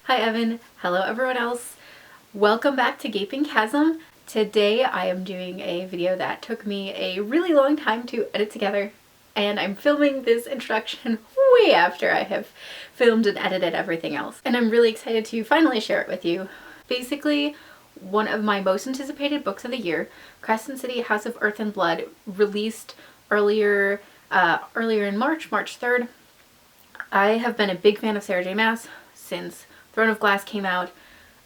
Hi Evan, hello everyone else. Welcome back to Gaping Chasm. Today I am doing a video that took me a really long time to edit together, and I'm filming this introduction way after I have filmed and edited everything else. And I'm really excited to finally share it with you. Basically, one of my most anticipated books of the year, Crescent City, House of Earth and Blood, released earlier in March 3rd. I have been a big fan of Sarah J. Maas since Throne of Glass came out.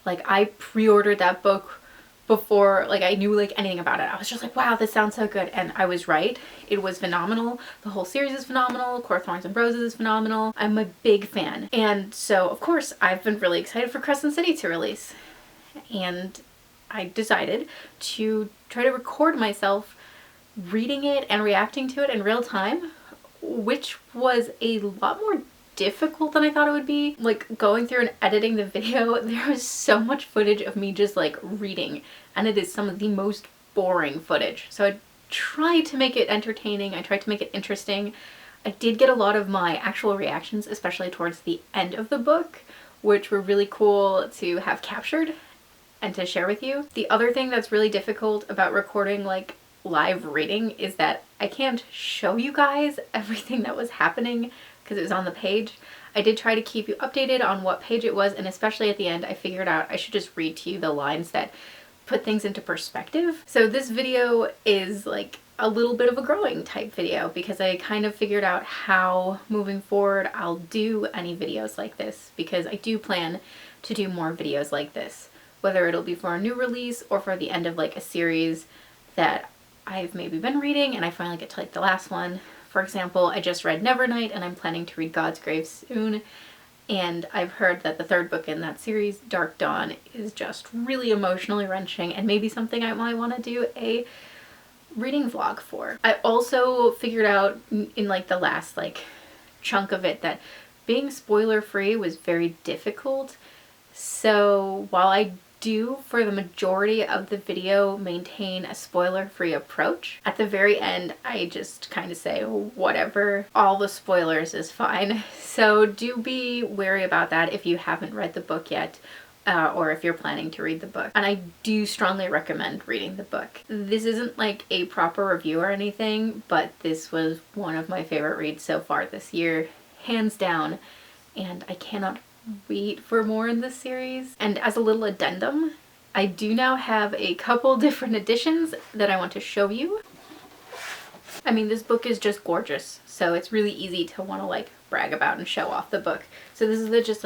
Like, I pre-ordered that book before I knew anything about it. I was just like, wow, this sounds so good, and I was right. It was phenomenal. The whole series is phenomenal. Core Thorns and Roses is phenomenal. I'm a big fan, and so of course I've been really excited for Crescent City to release, and I decided to try to record myself reading it and reacting to it in real time, which was a lot more difficult than I thought it would be. Like, going through and editing the video, there was so much footage of me just reading, and it is some of the most boring footage. So I tried to make it entertaining, I tried to make it interesting. I did get a lot of my actual reactions, especially towards the end of the book, which were really cool to have captured and to share with you. The other thing that's really difficult about recording live reading is that I can't show you guys everything that was happening because it was on the page. I did try to keep you updated on what page it was, and especially at the end I figured out I should just read to you the lines that put things into perspective. So this video is a little bit of a growing type video because I kind of figured out how moving forward I'll do any videos like this, because I do plan to do more videos like this, whether it'll be for a new release or for the end of a series that I've maybe been reading and I finally get to the last one. For example, I just read Nevernight and I'm planning to read God's Grave soon, and I've heard that the third book in that series, Dark Dawn, is just really emotionally wrenching and maybe something I might want to do a reading vlog for. I also figured out in the last chunk of it that being spoiler free was very difficult. So while I do for the majority of the video maintain a spoiler-free approach, at the very end I just kind of say whatever, all the spoilers is fine. So do be wary about that if you haven't read the book yet, or if you're planning to read the book. And I do strongly recommend reading the book. This isn't a proper review or anything, but this was one of my favorite reads so far this year, hands down, and I cannot wait for more in this series. And as a little addendum, I do now have a couple different editions that I want to show you. I mean, this book is just gorgeous, so it's really easy to want to brag about and show off the book. So this is the just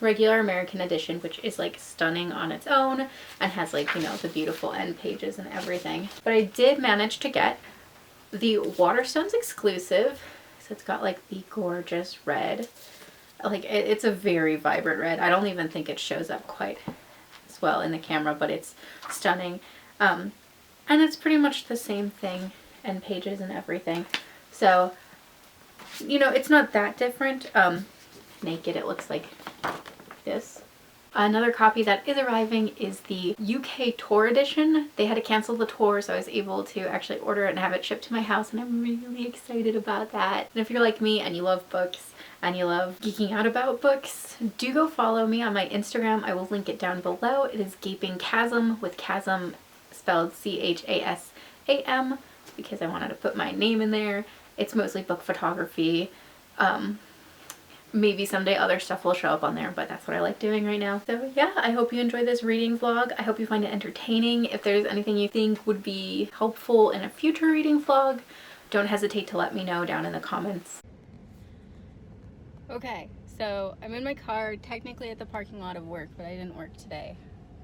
regular American edition, which is stunning on its own and has the beautiful end pages and everything. But I did manage to get the Waterstones exclusive, so it's got the gorgeous red. It's a very vibrant red. I don't even think it shows up quite as well in the camera, but it's stunning. And it's pretty much the same thing, and pages and everything. So, it's not that different. Naked, it looks like this. Another copy that is arriving is the UK tour edition. They had to cancel the tour, so I was able to actually order it and have it shipped to my house, and I'm really excited about that. And if you're like me and you love books and you love geeking out about books, do go follow me on my Instagram. I will link it down below. It is Gaping Chasm, with chasm spelled C-H-A-S-A-M, because I wanted to put my name in there. It's mostly book photography. Maybe someday other stuff will show up on there, but that's what I like doing right now. So yeah, I hope you enjoy this reading vlog. I hope you find it entertaining. If there's anything you think would be helpful in a future reading vlog, don't hesitate to let me know down in the comments. Okay, so I'm in my car, technically at the parking lot of work, but I didn't work today.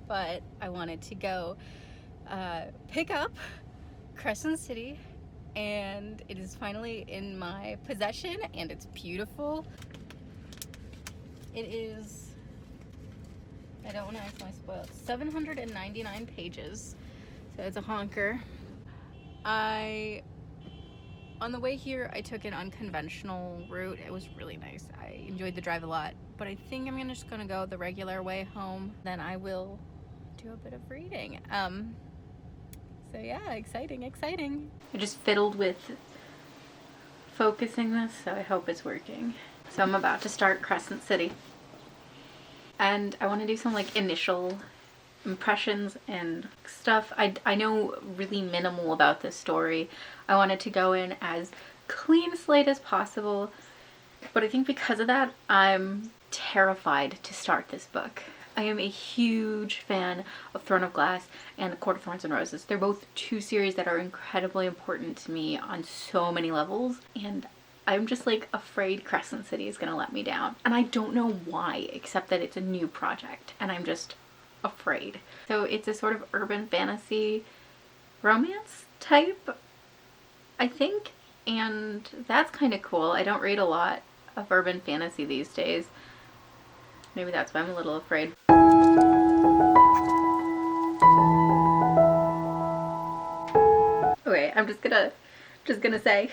But I wanted to go pick up Crescent City, and it is finally in my possession, and it's beautiful. It is, I don't want to accidentally spoil it, 799 pages, so it's a honker. On the way here, I took an unconventional route. It was really nice. I enjoyed the drive a lot, but I think I'm just gonna go the regular way home. Then I will do a bit of reading. So yeah, exciting. I just fiddled with focusing this, so I hope it's working. So I'm about to start Crescent City. And I want to do some like initial impressions and stuff. I know really minimal about this story. I wanted to go in as clean slate as possible, but I think because of that, I'm terrified to start this book. I am a huge fan of Throne of Glass and Court of Thorns and Roses. They're both two series that are incredibly important to me on so many levels, and I'm just like afraid Crescent City is gonna let me down. And I don't know why, except that it's a new project and I'm just afraid. So it's a sort of urban fantasy romance type, I think, and that's kind of cool. I don't read a lot of urban fantasy these days. Maybe that's why I'm a little afraid. Okay, I'm just gonna say,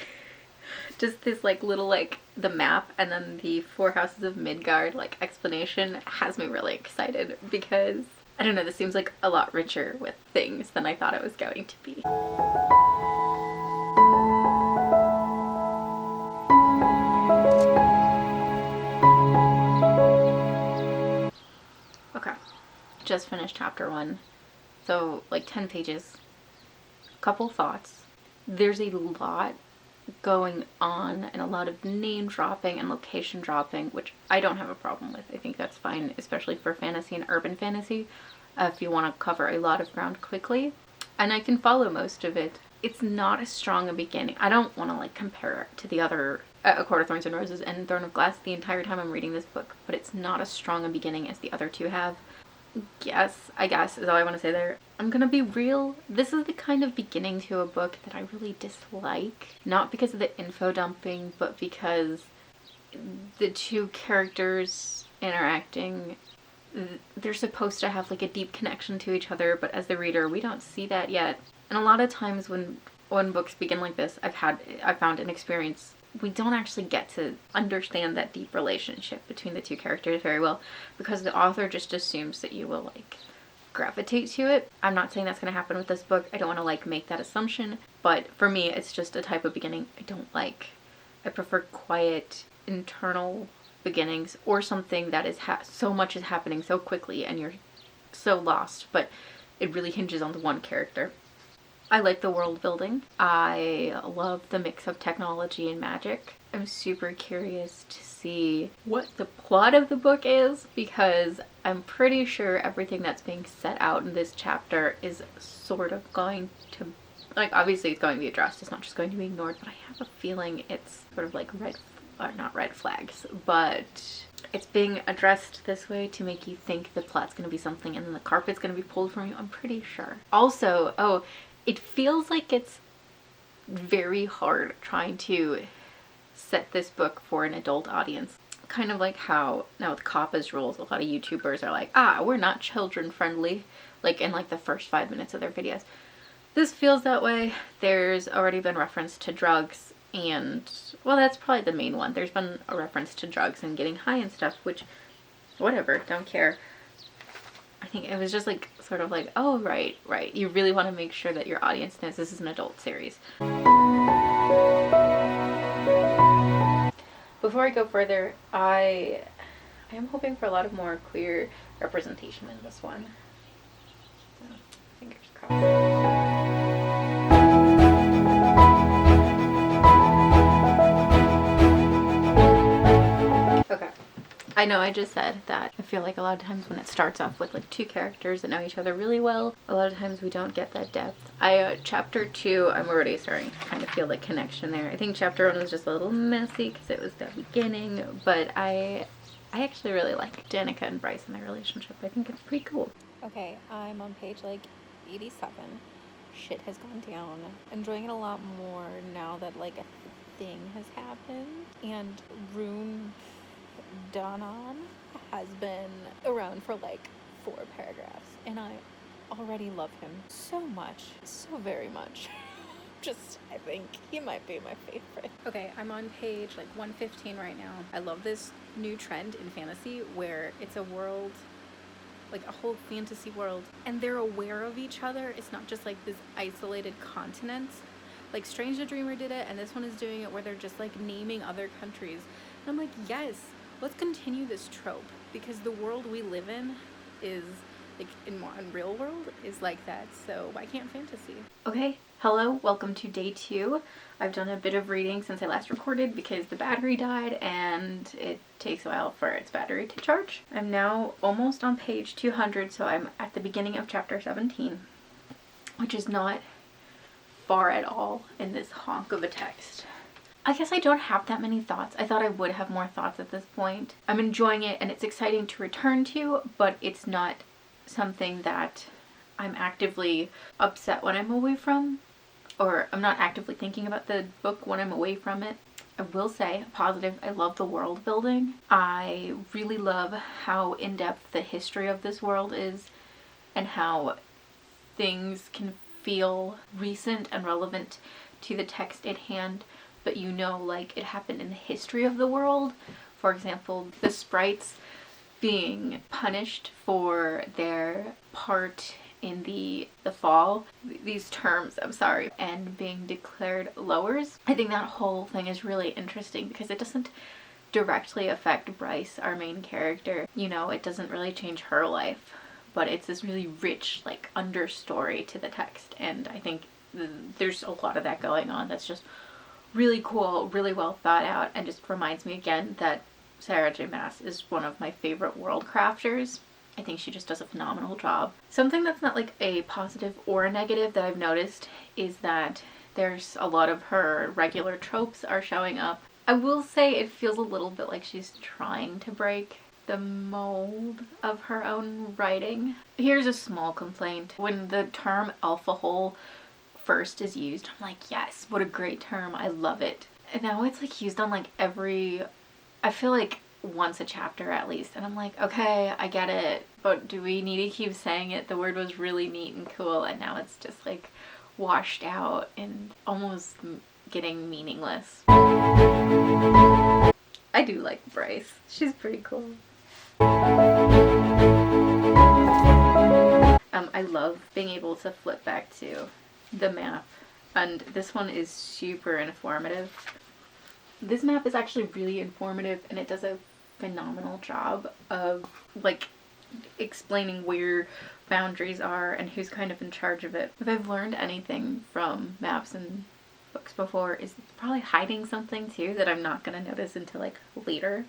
just this like little like the map and then the Four Houses of Midgard like explanation has me really excited because I don't know, this seems like a lot richer with things than I thought it was going to be. Okay, just finished chapter 1, so like 10 pages, couple thoughts. There's a lot going on and a lot of name dropping and location dropping, which I don't have a problem with. I think that's fine, especially for fantasy and urban fantasy, if you want to cover a lot of ground quickly. And I can follow most of it. It's not as strong a beginning. I don't want to like compare it to the other A Court of Thorns and Roses and Throne of Glass the entire time I'm reading this book, but it's not as strong a beginning as the other two have. I guess is all I want to say there. I'm gonna be real. This is the kind of beginning to a book that I really dislike. Not because of the info dumping, but because the two characters interacting, they're supposed to have like a deep connection to each other, but as the reader, we don't see that yet. And a lot of times when books begin like this, I've found an experience, we don't actually get to understand that deep relationship between the two characters very well because the author just assumes that you will like gravitate to it. I'm not saying that's going to happen with this book. I don't want to like make that assumption, but for me it's just a type of beginning I don't like. I prefer quiet internal beginnings or something that is so much is happening so quickly and you're so lost, but it really hinges on the one character. I like the world building. I love the mix of technology and magic. I'm super curious to see what the plot of the book is because I'm pretty sure everything that's being set out in this chapter is sort of going to, like, obviously it's going to be addressed. It's not just going to be ignored, but I have a feeling it's sort of like not red flags, but it's being addressed this way to make you think the plot's going to be something and then the carpet's going to be pulled from you. I'm pretty sure. Also, it feels like it's very hard trying to set this book for an adult audience. Kind of like how now with COPPA's rules, a lot of YouTubers are like, we're not children friendly, like in like the first 5 minutes of their videos. This feels that way. There's already been reference to drugs and, well, that's probably the main one. There's been a reference to drugs and getting high and stuff, which, whatever, don't care. I think it was just like sort of like, oh, right. You really want to make sure that your audience knows this is an adult series. Before I go further, I am hoping for a lot of more queer representation in this one. So, fingers crossed. Okay. I know I just said that I feel like a lot of times when it starts off with like two characters that know each other really well, a lot of times we don't get that depth. Chapter 2, I'm already starting to kind of feel the connection there. I think chapter 1 was just a little messy because it was the beginning, but I actually really like Danica and Bryce and their relationship. I think it's pretty cool. Okay, I'm on page like 87. Shit has gone down. Enjoying it a lot more now that like a thing has happened, and Rune Danan has been around for like 4 paragraphs and I already love him so much, so very much. I think he might be my favorite. Okay, I'm on page like 115 right now. I love this new trend in fantasy where it's a world, like a whole fantasy world, and they're aware of each other. It's not just like this isolated continent. Like Strange the Dreamer did it, and this one is doing it where they're just like naming other countries. And I'm like, yes, let's continue this trope. because the world we live in is like in real world is like that, so why can't fantasy? Okay, hello, welcome to day 2. I've done a bit of reading since I last recorded because the battery died and it takes a while for its battery to charge. I'm now almost on page 200, so I'm at the beginning of chapter 17, which is not far at all in this honk of a text. I guess I don't have that many thoughts. I thought I would have more thoughts at this point. I'm enjoying it and it's exciting to return to, but it's not something that I'm actively upset when I'm away from, or I'm not actively thinking about the book when I'm away from it. I will say, positive, I love the world building. I really love how in-depth the history of this world is and how things can feel recent and relevant to the text at hand, but you know, like it happened in the history of the world. For example, the sprites being punished for their part in the fall, these terms, I'm sorry, and being declared lowers. I think that whole thing is really interesting because it doesn't directly affect Bryce, our main character. You know, it doesn't really change her life, but it's this really rich, like, understory to the text, and I think there's a lot of that going on that's just really cool, really well thought out, and just reminds me again that Sarah J. Maas is one of my favorite world crafters. I think she just does a phenomenal job. Something that's not like a positive or a negative that I've noticed is that there's a lot of her regular tropes are showing up. I will say it feels a little bit like she's trying to break the mold of her own writing. Here's a small complaint. When the term alpha hole first is used, I'm like, yes, what a great term, I love it. And now it's like used on like I feel like once a chapter at least, and I'm like, okay, I get it, but do we need to keep saying it? The word was really neat and cool, and now it's just like washed out and almost getting meaningless. I do like Bryce. She's pretty cool. I love being able to flip back to the map, and this one is super informative. This map is actually really informative and it does a phenomenal job of like explaining where boundaries are and who's kind of in charge of it. If I've learned anything from maps and books before, is it's probably hiding something too that I'm not gonna notice until like later.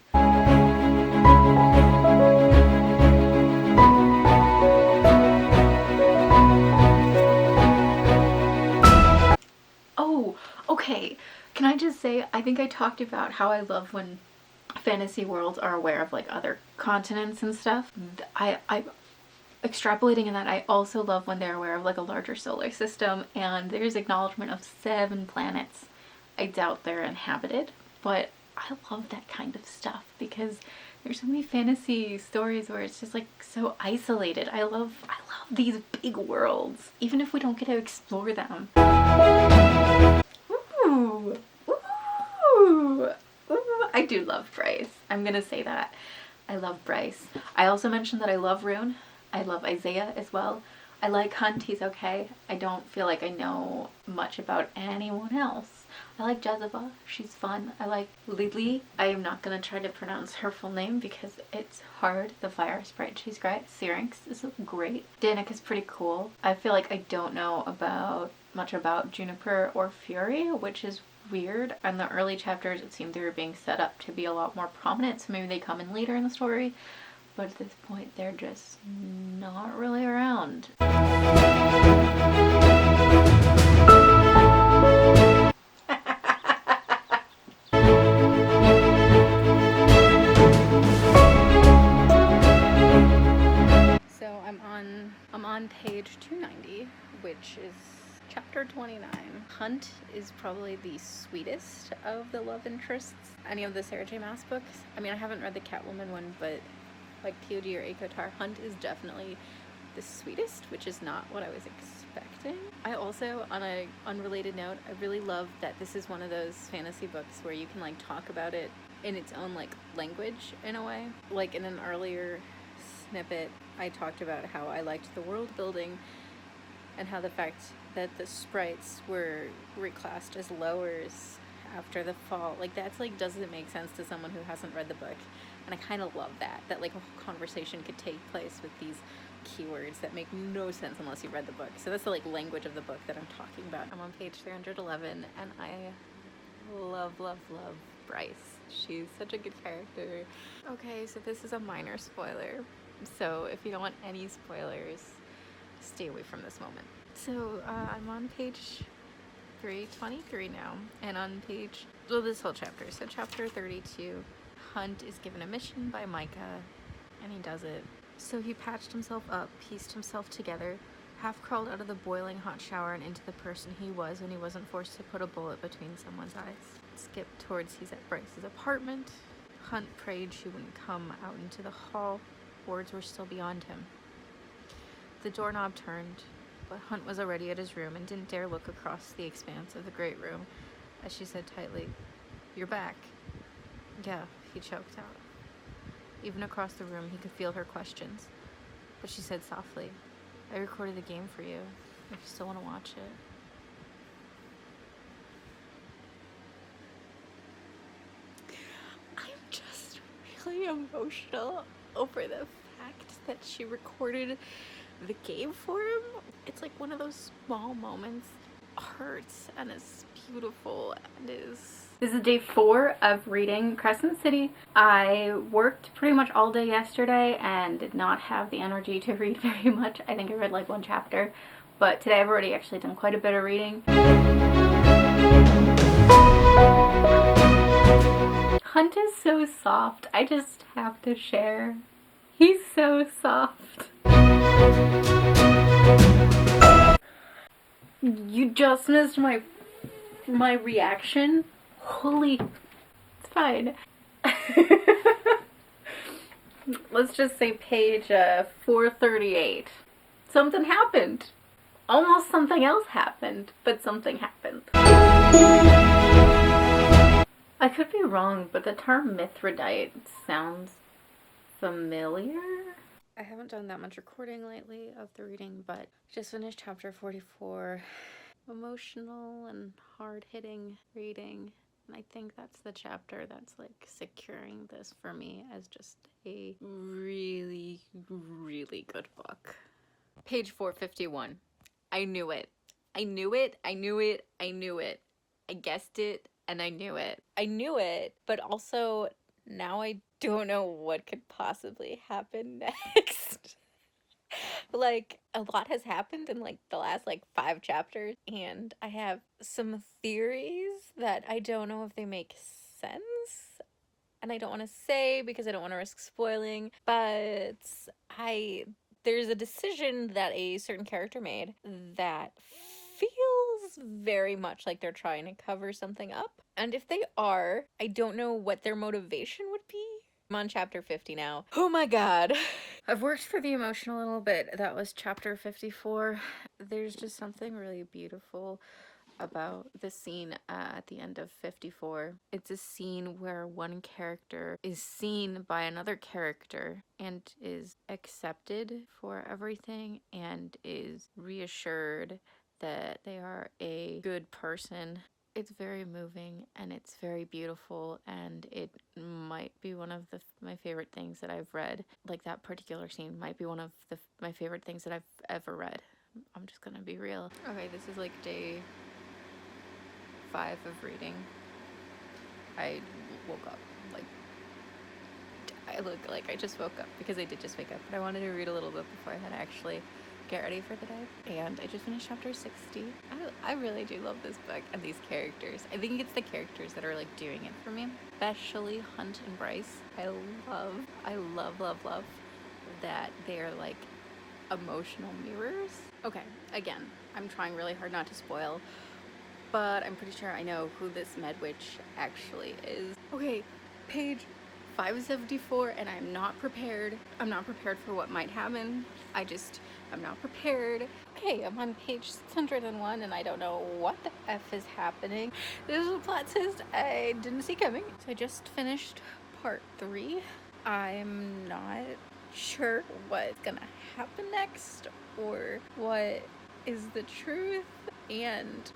Oh, okay. Can I just say, I think I talked about how I love when fantasy worlds are aware of like other continents and stuff. I extrapolating in that, I also love when they're aware of like a larger solar system and there's acknowledgement of 7 planets. I doubt they're inhabited, but I love that kind of stuff because there's so many fantasy stories where it's just like so isolated. I love these big worlds, even if we don't get to explore them. Ooh. Ooh. I do love Bryce. I'm gonna say that. I love Bryce. I also mentioned that I love Rune. I love Isaiah as well. I like Hunt, he's okay. I don't feel like I know much about anyone else. I like Jezebel, she's fun. I like Lily. I am not gonna try to pronounce her full name because it's hard. The fire sprite, she's great. Syrinx is great. Danica's pretty cool. I feel like I don't know much about Juniper or Fury, which is weird. In the early chapters it seemed they were being set up to be a lot more prominent, so maybe they come in later in the story, but at this point they're just not really around. So I'm on page 290, which is chapter 29. Hunt is probably the sweetest of the love interests. Any of the Sarah J. Maas books. I mean, I haven't read the Catwoman one, but like TOG or Akotar, Hunt is definitely the sweetest, which is not what I was expecting. I also, on an unrelated note, I really love that this is one of those fantasy books where you can like talk about it in its own like language in a way. Like in an earlier snippet, I talked about how I liked the world building and how the fact that the sprites were reclassed as lowers after the fall, like that's like, doesn't make sense to someone who hasn't read the book. And I kind of love that like a whole conversation could take place with these keywords that make no sense unless you read the book. So that's the like language of the book that I'm talking about. I'm on page 311 and I love Bryce. She's such a good character. Okay, so this is a minor spoiler. So if you don't want any spoilers, stay away from this moment. So I'm on page 323 now, and on page, well, this whole chapter. So chapter 32, Hunt is given a mission by Micah, and he does it. So he patched himself up, pieced himself together, half crawled out of the boiling hot shower and into the person he was when he wasn't forced to put a bullet between someone's eyes. Skip towards he's at Bryce's apartment. Hunt prayed she wouldn't come out into the hall. Words were still beyond him. The doorknob turned, but Hunt was already at his room and didn't dare look across the expanse of the great room as she said tightly, "You're back." "Yeah," he choked out. Even across the room he could feel her questions, but she said softly, "I recorded the game for you, if you still want to watch it." I'm just really emotional over the fact that she recorded the game for him. It's like one of those small moments, hurts and is beautiful and is... This is day 4 of reading Crescent City. I worked pretty much all day yesterday and did not have the energy to read very much. I think I read like 1 chapter, but today I've already actually done quite a bit of reading. Hunt is so soft. I just have to share. He's so soft. You just missed my reaction. Holy, it's fine. Let's just say page 438. Something happened. Almost something else happened, but something happened. I could be wrong, but the term Mithridite sounds familiar. I haven't done that much recording lately of the reading, but just finished chapter 44. Emotional and hard-hitting reading. And I think that's the chapter that's like securing this for me as just a really, really good book. Page 451. I knew it. I knew it. I knew it. I knew it. I guessed it and I knew it. I knew it, but also now I don't know what could possibly happen next. Like, a lot has happened in like the last like 5 chapters, and I have some theories that I don't know if they make sense, and I don't want to say because I don't want to risk spoiling, but there's a decision that a certain character made that feels very much like they're trying to cover something up, and if they are, I don't know what their motivation would be. I'm on chapter 50 now. Oh my god. I've worked for the emotion a little bit. That was chapter 54. There's just something really beautiful about the scene at the end of 54. It's a scene where one character is seen by another character and is accepted for everything and is reassured that they are a good person. It's very moving and it's very beautiful, and it might be one of my favorite things that I've read. Like, that particular scene might be one of my favorite things that I've ever read. I'm just gonna be real. Okay, this is like day 5 of reading. I woke up, like, I look like I just woke up because I did just wake up, but I wanted to read a little bit before I had to actually get ready for the day. And I just finished chapter 60. I really do love this book and these characters. I think it's the characters that are like doing it for me, especially Hunt and Bryce. I love that they're like emotional mirrors. Okay, again, I'm trying really hard not to spoil, but I'm pretty sure I know who this Medwitch actually is. Okay, page 574, and I'm not prepared. I'm not prepared for what might happen. I'm not prepared. Okay, I'm on page 601, and I don't know what the F is happening. This is a plot twist I didn't see coming. So I just finished part 3. I'm not sure what's gonna happen next, or what is the truth, and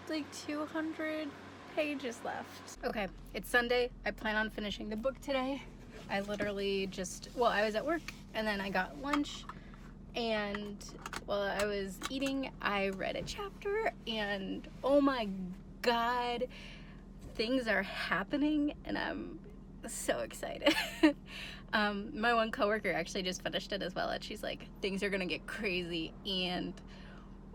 like 200 pages left. Okay, it's Sunday. I plan on finishing the book today. I literally just, well, I was at work and then I got lunch, and while I was eating, I read a chapter, and oh my god, things are happening and I'm so excited. My one coworker actually just finished it as well, and she's like, things are gonna get crazy, and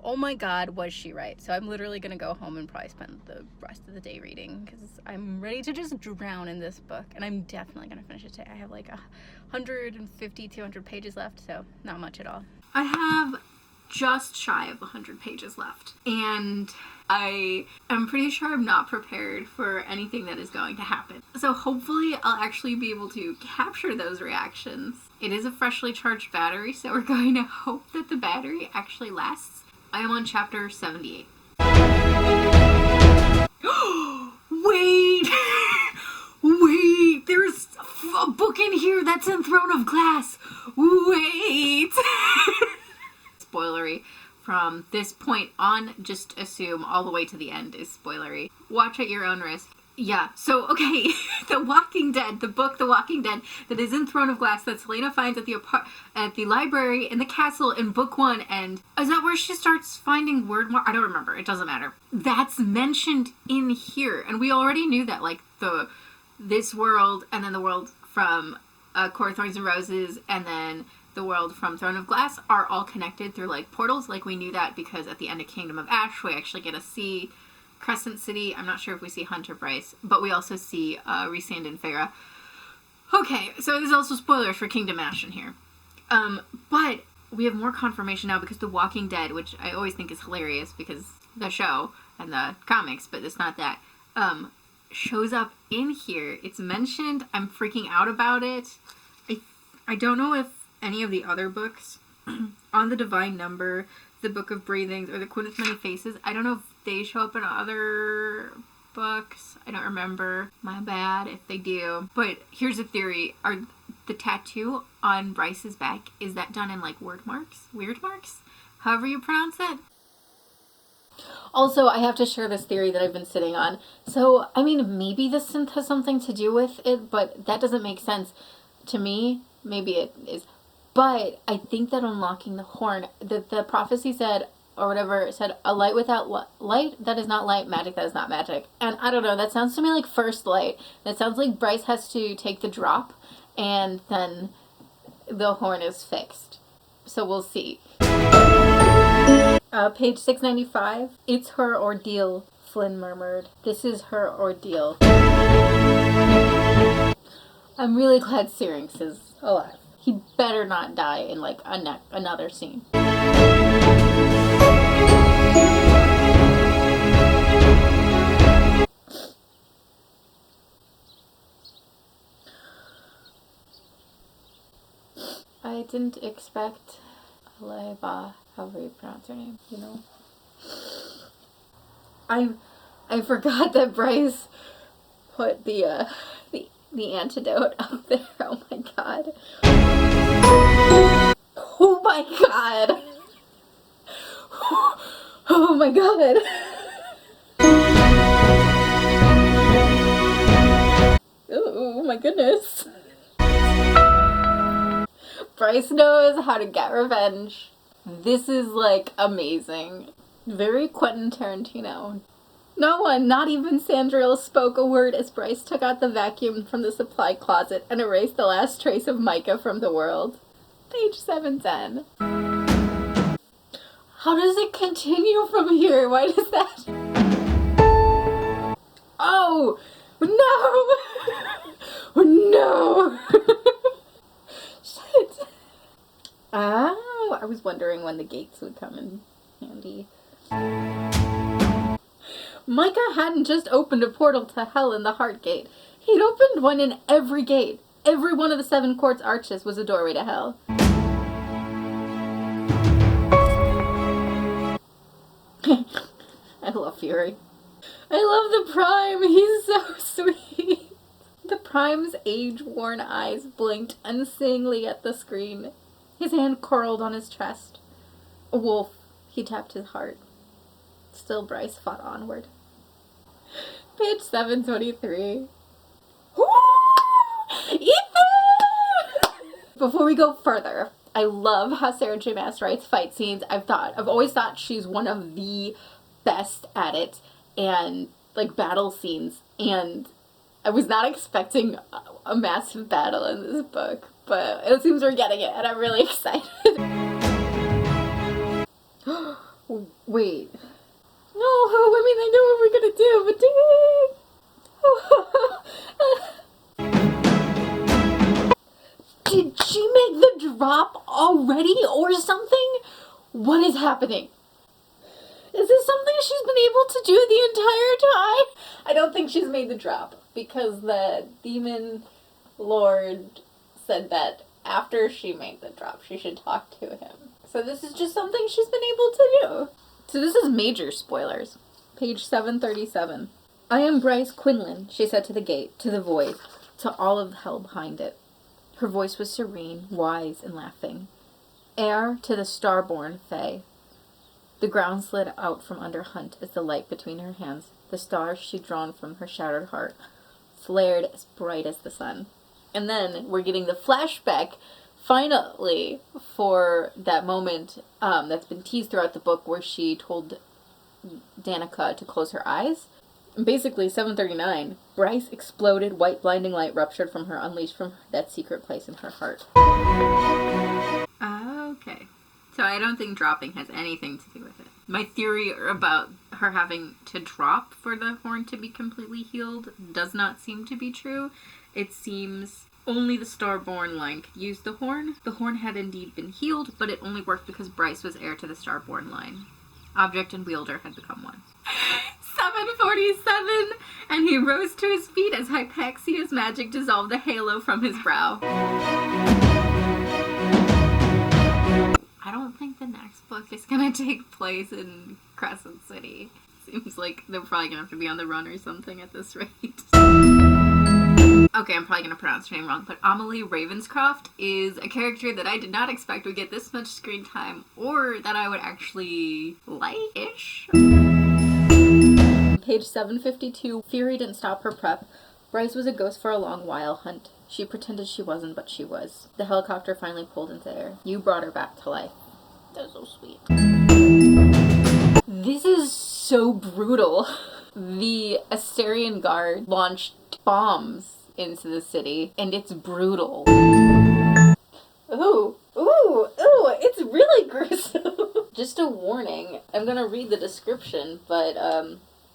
oh my god, was she right. So I'm literally gonna go home and probably spend the rest of the day reading, because I'm ready to just drown in this book, and I'm definitely gonna finish it today. I have like 150, 200 pages left, so not much at all. I have just shy of 100 pages left, and I am pretty sure I'm not prepared for anything that is going to happen. So hopefully I'll actually be able to capture those reactions. It is a freshly charged battery, so we're going to hope that the battery actually lasts. I am on chapter 78. Wait! Wait! There's a book in here that's in Throne of Glass! Wait! Spoilery. From this point on, just assume all the way to the end is spoilery. Watch at your own risk. Yeah, so, okay, The Walking Dead, the book The Walking Dead, that is in Throne of Glass, that Selena finds at the library in the castle in book 1, and is that where she starts finding word mark? I don't remember, it doesn't matter. That's mentioned in here, and we already knew that, like, this world, and then the world from Core Thorns and Roses, and then the world from Throne of Glass are all connected through, like, portals. Like, we knew that because at the end of Kingdom of Ash, we actually get to see Crescent City. I'm not sure if we see Hunt or Bryce, but we also see Rhysand and Feyre. Okay, so there's also spoilers for Kingdom Ash in here. But we have more confirmation now because The Walking Dead, which I always think is hilarious because the show and the comics, but it's not that, shows up in here. It's mentioned. I'm freaking out about it. I don't know if any of the other books on the Divine Number, the Book of Breathings, or the Queen with Many Faces, I don't know if they show up in other books. I don't remember. My bad if they do. But here's a theory. Are the tattoo on Bryce's back, is that done in like word marks? Weird marks? However you pronounce it? Also, I have to share this theory that I've been sitting on. So, I mean, maybe this synth has something to do with it, but that doesn't make sense to me. Maybe it is. But I think that unlocking the horn, the prophecy said, or whatever, said, a light without light, that is not light, magic, that is not magic. And I don't know, that sounds to me like first light. That sounds like Bryce has to take the drop, and then the horn is fixed. So we'll see. Page 695. It's her ordeal, Flynn murmured. This is her ordeal. I'm really glad Syrinx is alive. He better not die in, like, another scene. I didn't expect Aleva, however you pronounce her name, you know? I forgot that Bryce put the antidote up there. Oh my god. Oh my god. Oh my god. Oh my goodness. Bryce knows how to get revenge. This is like amazing. Very Quentin Tarantino. No one, not even Sandriel, spoke a word as Bryce took out the vacuum from the supply closet and erased the last trace of Micah from the world. Page 710. How does it continue from here? Why does that... Oh! No! No! Shit. Oh, I was wondering when the gates would come in handy. Micah hadn't just opened a portal to hell in the Heart Gate. He'd opened one in every gate. Every one of the 7 quartz arches was a doorway to hell. I love Fury. I love the Prime. He's so sweet. The Prime's age-worn eyes blinked unseeingly at the screen. His hand curled on his chest. A wolf. He tapped his heart. Still Bryce fought onward. Page 723. Ethan! Before we go further, I love how Sarah J. Maas writes fight scenes. I've always thought she's one of the best at it, and like battle scenes, and I was not expecting a massive battle in this book, but it seems we're getting it, and I'm really excited. Wait. No, I mean, I know what we're gonna do, but did she make the drop already or something? What is happening? Is this something she's been able to do the entire time? I don't think she's made the drop, because the demon lord said that after she made the drop, she should talk to him. So this is just something she's been able to do. So this is major spoilers. Page 737. I am Bryce Quinlan, she said to the gate, to the void, to all of the hell behind it. Her voice was serene, wise, and laughing. Heir to the starborn fae. The ground slid out from under Hunt as the light between her hands, the stars she'd drawn from her shattered heart, flared as bright as the sun. And then we're getting the flashback, finally, for that moment that's been teased throughout the book where she told Danica to close her eyes. And basically, 739, Bryce exploded, white blinding light ruptured from her, unleashed from that secret place in her heart. Okay. So I don't think dropping has anything to do with it. My theory about her having to drop for the horn to be completely healed does not seem to be true. It seems only the Starborn line could use the horn. The horn had indeed been healed, but it only worked because Bryce was heir to the Starborn line. Object and wielder had become one. 747! And he rose to his feet as Hypaxia's magic dissolved the halo from his brow. I don't think the next book is gonna take place in Crescent City. Seems like they're probably gonna have to be on the run or something at this rate. Okay, I'm probably gonna pronounce her name wrong, but Amelie Ravenscroft is a character that I did not expect would get this much screen time, or that I would actually like-ish. Page 752. Fury didn't stop her prep. Bryce was a ghost for a long while, Hunt. She pretended she wasn't, but she was. The helicopter finally pulled into air. You brought her back to life. That was so sweet. This is so brutal. The Asterian Guard launched bombs into the city, and it's brutal. Ooh, it's really gruesome. Just a warning, I'm gonna read the description, but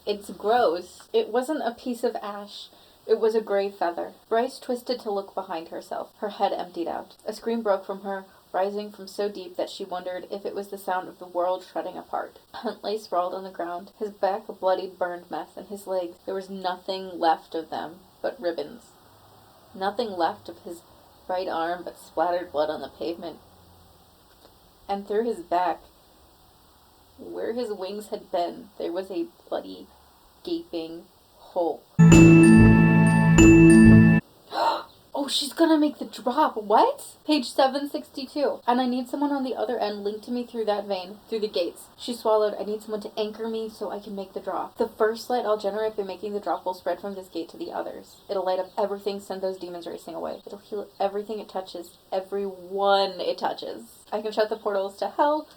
it's gross. It wasn't a piece of ash. It was a gray feather. Bryce twisted to look behind herself. Her head emptied out. A scream broke from her, rising from so deep that she wondered if it was the sound of the world shredding apart. Hunt lay sprawled on the ground, his back a bloody, burned mess, and his legs, there was nothing left of them but ribbons. Nothing left of his right arm but splattered blood on the pavement. And through his back, where his wings had been, there was a bloody, gaping hole. Oh, she's gonna make the drop. What? Page 762. And I need someone on the other end linked to me through that vein, through the gates. She swallowed. I need someone to anchor me so I can make the drop. The first light I'll generate by making the drop will spread from this gate to the others. It'll light up everything, send those demons racing away. It'll heal everything it touches, everyone it touches. I can shut the portals to hell.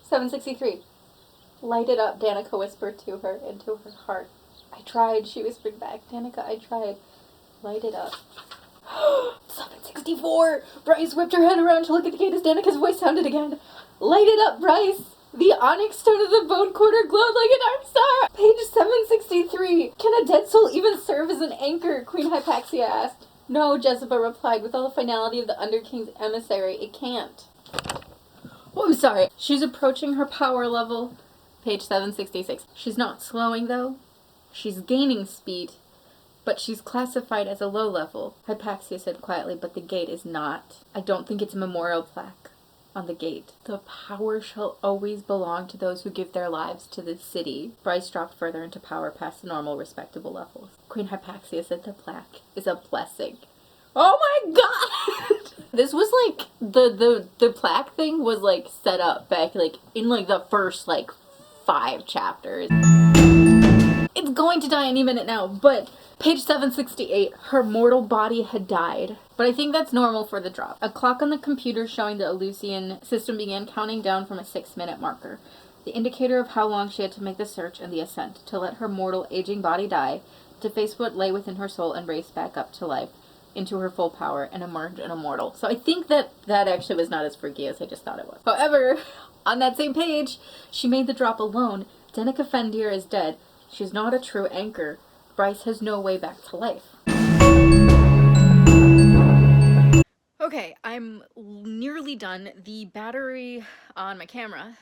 763. Light it up, Danica whispered to her, into her heart. I tried, she whispered back. Danica, I tried. Light it up. 764! Bryce whipped her head around to look at the gate as Danica's voice sounded again. Light it up, Bryce! The onyx stone of the bone quarter glowed like a dark star! Page 763. Can a dead soul even serve as an anchor? Queen Hypaxia asked. No, Jezebel replied, with all the finality of the Underking's emissary. It can't. Oh, I'm sorry. She's approaching her power level. Page 766. She's not slowing, though. She's gaining speed, but she's classified as a low level, Hypaxia said quietly, but the gate is not. I don't think it's a memorial plaque on the gate. The power shall always belong to those who give their lives to the city. Bryce dropped further into power past the normal, respectable levels. Queen Hypaxia said the plaque is a blessing. Oh my god! This was like, the plaque thing was like set up back like in like the first like 5 chapters. It's going to die any minute now, but page 768, her mortal body had died. But I think that's normal for the drop. A clock on the computer showing the Eleusinian system began counting down from a 6-minute marker. The indicator of how long she had to make the search and the ascent, to let her mortal, aging body die, to face what lay within her soul and race back up to life, into her full power, and emerge an immortal. So I think that actually was not as freaky as I just thought it was. However, on that same page, she made the drop alone. Danica Fendir is dead. She's not a true anchor. Bryce has no way back to life. Okay, I'm nearly done. The battery on my camera,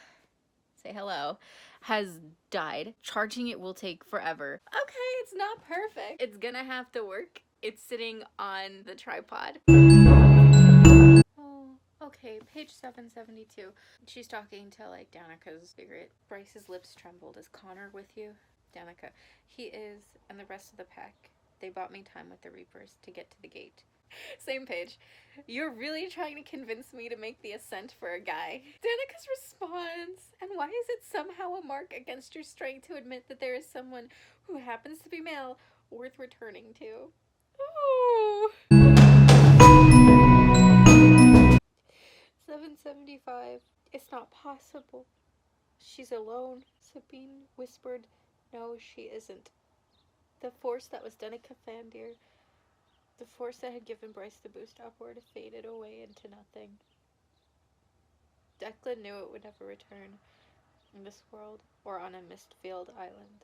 say hello, has died. Charging it will take forever. Okay, it's not perfect. It's gonna have to work. It's sitting on the tripod. Oh, okay, page 772. She's talking to, like, Danica's spirit. Bryce's lips trembled. Is Connor with you? Danica. He is, and the rest of the pack. They bought me time with the Reapers to get to the gate. Same page. You're really trying to convince me to make the ascent for a guy. Danica's response. And why is it somehow a mark against your strength to admit that there is someone who happens to be male worth returning to? Ooh. 775. It's not possible. She's alone. Sabine whispered, no, she isn't. The force that was Danica Fendir, the force that had given Bryce the boost upward, faded away into nothing. Declan knew it would never return in this world or on a mist-filled island.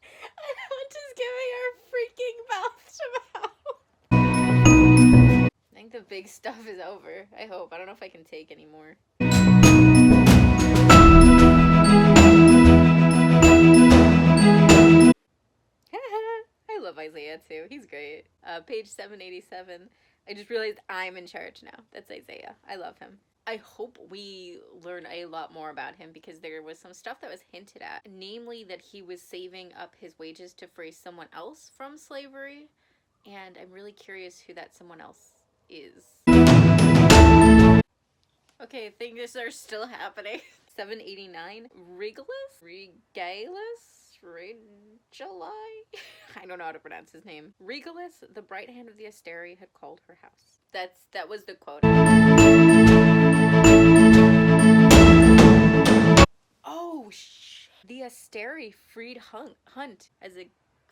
I'm just giving her freaking mouth to mouth. I think the big stuff is over. I hope. I don't know if I can take any more. I love Isaiah too. He's great. Page 787. I just realized I'm in charge now. That's Isaiah. I love him. I hope we learn a lot more about him because there was some stuff that was hinted at. Namely that he was saving up his wages to free someone else from slavery. And I'm really curious who that someone else is. Okay, things are still happening. 789. Regalus? I don't know how to pronounce his name. Regalus, the bright hand of the Asteri, had called her house. That was the quote. Oh, the Asteri freed Hunt as a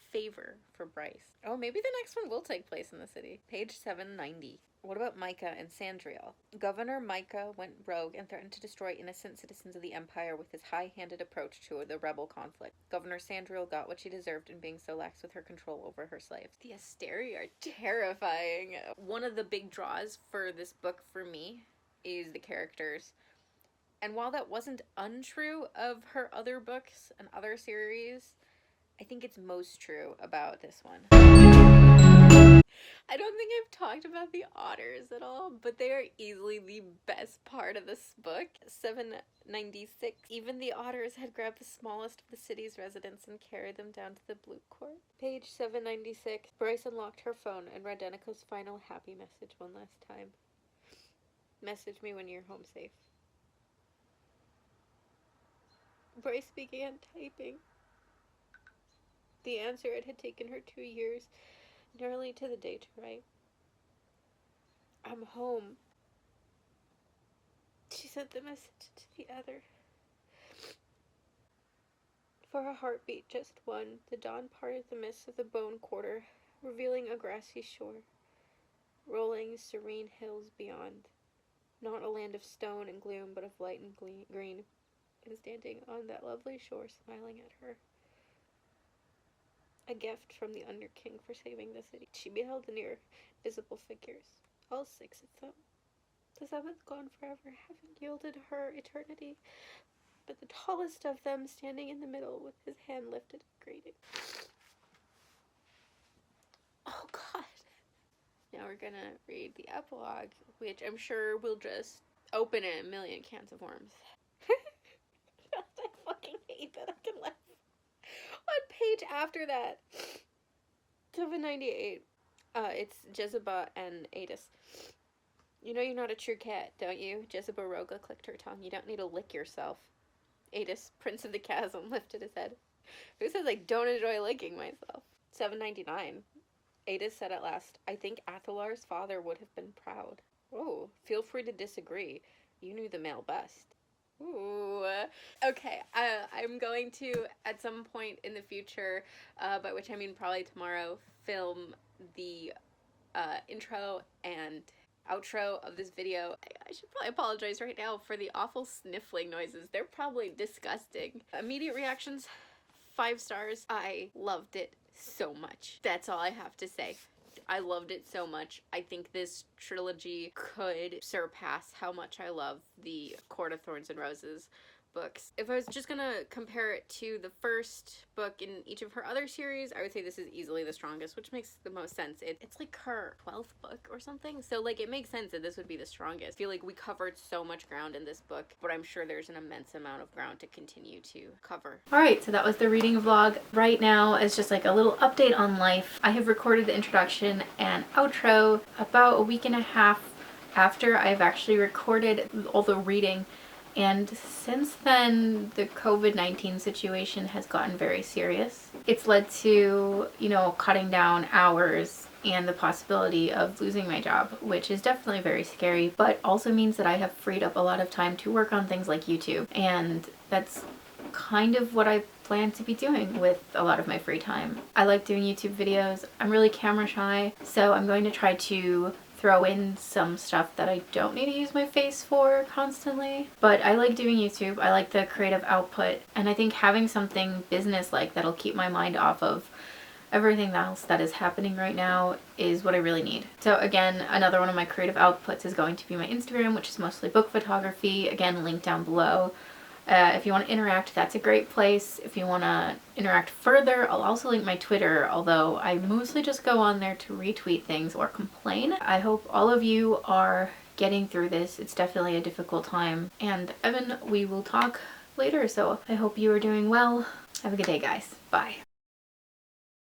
favor for Bryce. Oh, maybe the next one will take place in the city. Page 790. What about Micah and Sandriel? Governor Micah went rogue and threatened to destroy innocent citizens of the Empire with his high-handed approach to the rebel conflict. Governor Sandriel got what she deserved in being so lax with her control over her slaves. The Asteri are terrifying. One of the big draws for this book for me is the characters. And while that wasn't untrue of her other books and other series, I think it's most true about this one. I don't think I've talked about the otters at all, but they are easily the best part of this book. 796. Even the otters had grabbed the smallest of the city's residents and carried them down to the Blue Court. Page 796. Bryce unlocked her phone and read Danica's final happy message one last time. Message me when you're home safe. Bryce began typing. The answer it had taken her 2 years, nearly to the day to write. I'm home. She sent the message to the other. For a heartbeat, just one, the dawn parted the mist of the Bone Quarter, revealing a grassy shore, rolling serene hills beyond. Not a land of stone and gloom, but of light and green, and standing on that lovely shore, smiling at her. A gift from the Underking for saving the city. She beheld the near visible figures, all 6 of them. The 7th gone forever, having yielded her eternity, but the tallest of them standing in the middle with his hand lifted in greeting. Oh God. Now we're gonna read the epilogue, which I'm sure will just open in a million cans of worms. I fucking hate that I can laugh. What page after that? 798. It's Jezebel and Adis. You know you're not a true cat, don't you? Jezebel Roga clicked her tongue. You don't need to lick yourself. Adis, Prince of the Chasm, lifted his head. Who says I don't enjoy licking myself? $7.99. Adis said at last, I think Athalar's father would have been proud. Oh, feel free to disagree. You knew the male best. Ooh. Okay, I'm going to, at some point in the future, by which I mean probably tomorrow, film the intro and outro of this video. I should probably apologize right now for the awful sniffling noises. They're probably disgusting. Immediate reactions, 5 stars. I loved it so much. That's all I have to say. I loved it so much. I think this trilogy could surpass how much I love the Court of Thorns and Roses books. If I was just gonna compare it to the first book in each of her other series, I would say this is easily the strongest, which makes the most sense. It's like her 12th book or something, so like it makes sense that this would be the strongest. I feel like we covered so much ground in this book, but I'm sure there's an immense amount of ground to continue to cover. Alright, so that was the reading vlog. Right now is just like a little update on life. I have recorded the introduction and outro about a week and a half after I've actually recorded all the reading. And since then, the COVID-19 situation has gotten very serious. It's led to, you know, cutting down hours and the possibility of losing my job, which is definitely very scary, but also means that I have freed up a lot of time to work on things like YouTube. And that's kind of what I plan to be doing with a lot of my free time. I like doing YouTube videos. I'm really camera shy, so I'm going to try to throw in some stuff that I don't need to use my face for constantly. But I like doing YouTube. I like the creative output, and I think having something business-like that'll keep my mind off of everything else that is happening right now is what I really need. So again, another one of my creative outputs is going to be my Instagram, which is mostly book photography. Again, link down below. If you want to interact, that's a great place. If you want to interact further, I'll also link my Twitter, although I mostly just go on there to retweet things or complain. I hope all of you are getting through this. It's definitely a difficult time. And Evan, we will talk later, so I hope you are doing well. Have a good day, guys. Bye.